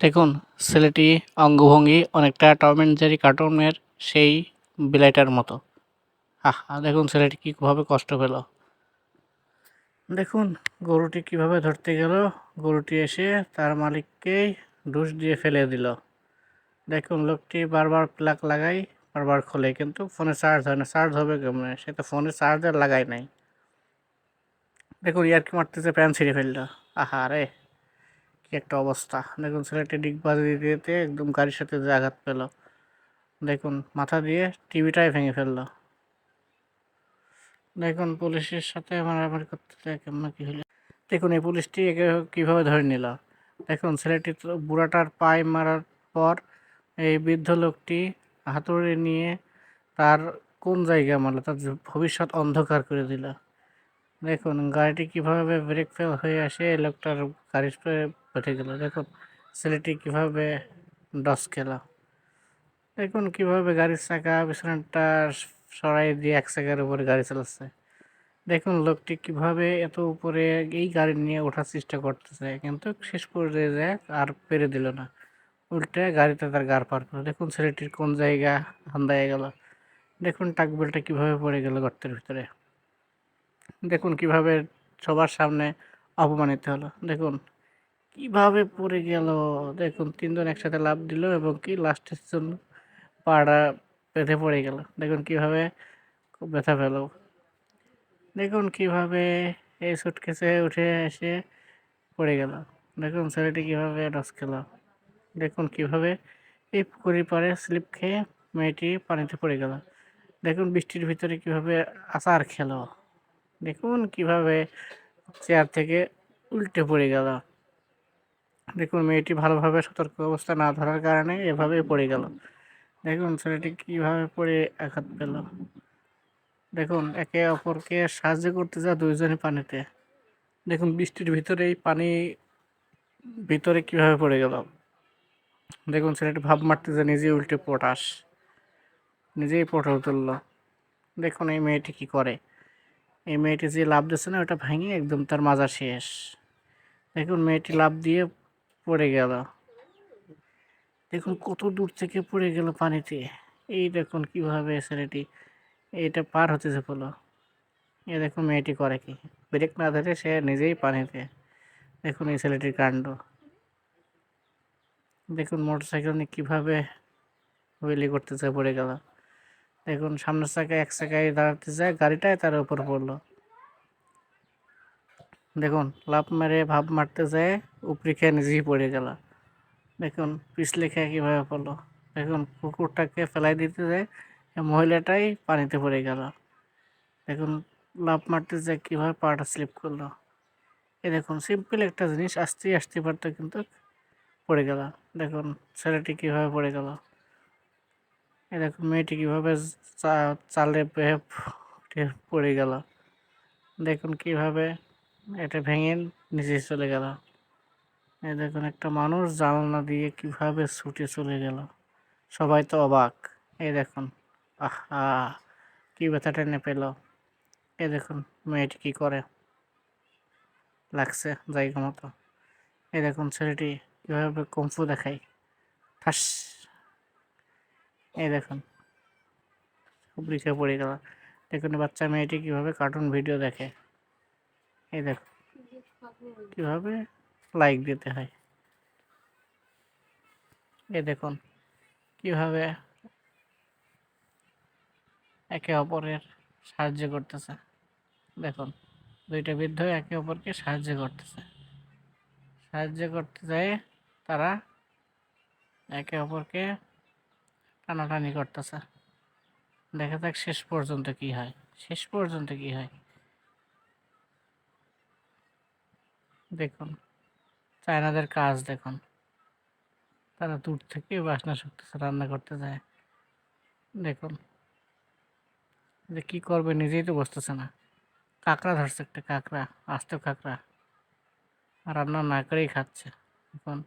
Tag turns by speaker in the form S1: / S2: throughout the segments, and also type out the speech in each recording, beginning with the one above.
S1: দেখুন, ছেলেটি অঙ্গভঙ্গি অনেকটা টম অ্যান্ড জেরি কার্টুনের সেই বিলাইটার মতো। আহা! দেখুন ছেলেটি কীভাবে কষ্ট পেল। দেখুন গরুটি কিভাবে ধরতে গেল, গরুটি এসে তার মালিককেই ঢুস দিয়ে ফেলে দিল। দেখুন লোকটি বারবার প্লাগ লাগায়, বারবার খোলে, কিন্তু ফোনে চার্জ হয় না। চার্জ হবে কেমনে? সে তো ফোনে চার্জার লাগায় নাই। দেখুন ইয়ার্কি মারতেছে, প্যান্ট ছিঁড়ে ফেলল। আহারে! কি একটা অবস্থা। দেখুন ছেলেটি ডিগবাজি দিতে দিতে একদম গাড়ির সাথে যে আঘাত পেল। দেখুন মাথা দিয়ে টিভিটাই ভেঙে ফেলল। দেখুন পুলিশের সাথে মারামারি করতেছে, কেমন কি হলো। দেখুন এই পুলিশটি একে কীভাবে ধরে নিল। দেখুন ছেলেটি বুড়াটার পায়ে মারার পর এই বৃদ্ধ লোকটি হাতুড়ি নিয়ে তার কোন জায়গায় মারল, তার ভবিষ্যৎ অন্ধকার করে দিল। দেখুন গাড়িটি কিভাবে ব্রেক ফেল হয়ে আসে এই লোকটার গাড়ির বেঁধে গেল। দেখুন ছেলেটি কিভাবে ডস খেল। দেখুন কিভাবে গাড়ির চাকা পিছনেরটা সরাই দিয়ে এক চাকার উপরে গাড়ি চালাচ্ছে। দেখুন লোকটি কিভাবে এত উপরে এই গাড়ি নিয়ে ওঠার চেষ্টা করতেছে, কিন্তু শেষ পর্যায়ে যায় আর পেরে দিল না, উল্টে গাড়িতে তার গাড় পার করলো। দেখুন ছেলেটির কোন জায়গা হান্দায় গেল। দেখুন টাকবেলটা কিভাবে পড়ে গেল গর্তের ভিতরে। দেখুন কিভাবে সবার সামনে অপমানিত হলো। দেখুন কিভাবে পড়ে গেল। দেখুন তিনজন একসাথে লাফ দিল এবং কি লাস্টের জন্য পাড়া বেঁধে পড়ে গেল। দেখুন কিভাবে খুব ব্যথা পেল। দেখুন কিভাবে এই সুটকেসে উঠে এসে পড়ে গেল। দেখুন ছেলেটি কিভাবে ডস খেল। দেখুন কিভাবে এই পুকুরের পাড়ে স্লিপ খেয়ে মেয়েটি পানিতে পড়ে গেল। দেখুন বৃষ্টির ভিতরে কিভাবে আছাড় খেল। দেখুন কিভাবে চেয়ার থেকে উল্টে পড়ে গেল। দেখুন মেয়েটি ভালোভাবে সতর্ক অবস্থা না ধরার কারণে এভাবেই পড়ে গেল। দেখুন ছেলেটি কিভাবে পড়ে আঘাত পেল। দেখুন একে অপরকে সাহায্য করতে যা দুইজনই পানিতে। দেখুন বৃষ্টির ভিতরেই পানি ভিতরে কিভাবে পড়ে গেল। দেখুন ছেলেটি ভাব মারতেছে, নিজেই উল্টে পটাশ, নিজেই পটল তুলল। দেখুন এই মেয়েটি কি করে। এই মেয়েটি যে লাফ দিচ্ছে না, ওটা ভেঙে একদম তার মাজা শেষ। দেখুন মেয়েটি লাফ দিয়ে পড়ে গেল। দেখুন কত দূর থেকে পড়ে গেল পানিতে। এই দেখুন কিভাবে ছেলেটি এটা পার হতেছে পলো। এ দেখুন মেয়েটি করে কি, ব্রেক না ধরে সে নিজেই পানিতে। দেখুন এই ছেলেটির কাণ্ড। দেখুন মোটরসাইকেল নিয়ে কীভাবে হুইলি করতেছে, পড়ে গেল। দেখুন সামনের চাকায় এক চাকায় দাঁড়াতে যায় গাড়িটায় তার উপর পড়লো। দেখুন লাফ মেরে ভাব মারতে যায় উপরি খেয়ে নিজেই পড়ে গেল। দেখুন পিছলে খেয়ে কীভাবে পড়লো। দেখুন কুকুরটাকে ফেলাই দিতে যায় মহিলাটাই পানিতে পড়ে গেল। দেখুন লাফ মারতে যায় কীভাবে পাটা স্লিপ করলো। এ দেখুন সিম্পল একটা জিনিস আসতেই আসতে পারতো, কিন্তু পড়ে গেল। দেখুন ছেলেটি কীভাবে পড়ে গেল। এ দেখুন মেয়েটি কীভাবে চালে বেয়ে উঠে পড়ে গেল। দেখুন কিভাবে এটা ভেঙে নিচে চলে গেল। এই দেখুন একটা মানুষ জানালা দিয়ে কিভাবে ছুটে চলে গেল। সবাই তো অবাক। এই দেখুন আহা, কি ব্যথা টেনে পেল। এই দেখুন মেয়েটি কি করে, লাগছে জায়গা মতো। এই দেখুন ছেলেটি কিভাবে কুম্ফু দেখায়, ঠাস। এই দেখুন উপরিকে পড়ে গেল। দেখুন বাচ্চা মেয়েটি কিভাবে কার্টুন ভিডিও দেখে। এই দেখুন কিভাবে লাইক দিতে হয়। এই দেখুন কিভাবে একে অপরের সাহায্য করতেছে। দেখুন দুইটা বৃদ্ধ একে অপরকে সাহায্য করতেছে। সাহায্য করতে যায় তারা একে অপরকে টানাটানি করতেছে। দেখা যাক শেষ পর্যন্ত কি হয়, শেষ পর্যন্ত কি হয়। দেখুন চায়নাদের কাজ দেখুন, তারা দূর থেকে বাসনা শুকতেছে, রান্না করতে যায়। দেখুন যে কী করবে নিজেই তো বসতেছে না। কাঁকড়া ধরছে, একটা কাঁকড়া, আস্ত কাঁকড়া, রান্না না করেই খাচ্ছে। এখন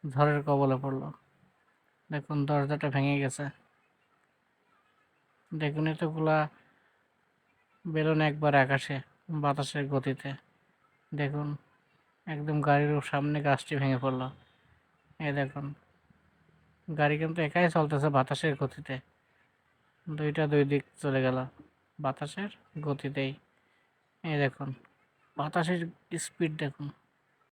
S1: ঝড়ের কবলে পড়লো। দেখুন দরজাটা ভেঙে গেছে। দেখুন এতগুলা বেলুন একবার আকাশে বাতাসের গতিতে। দেখুন একদম গাড়ির সামনে গাছটি ভেঙে পড়লো। এই দেখুন গাড়ি কিন্তু একাই চলতেছে বাতাসের গতিতে, দুই দিক চলে গেল বাতাসের গতিতেই। এই দেখুন বাতাসের স্পিড দেখুন।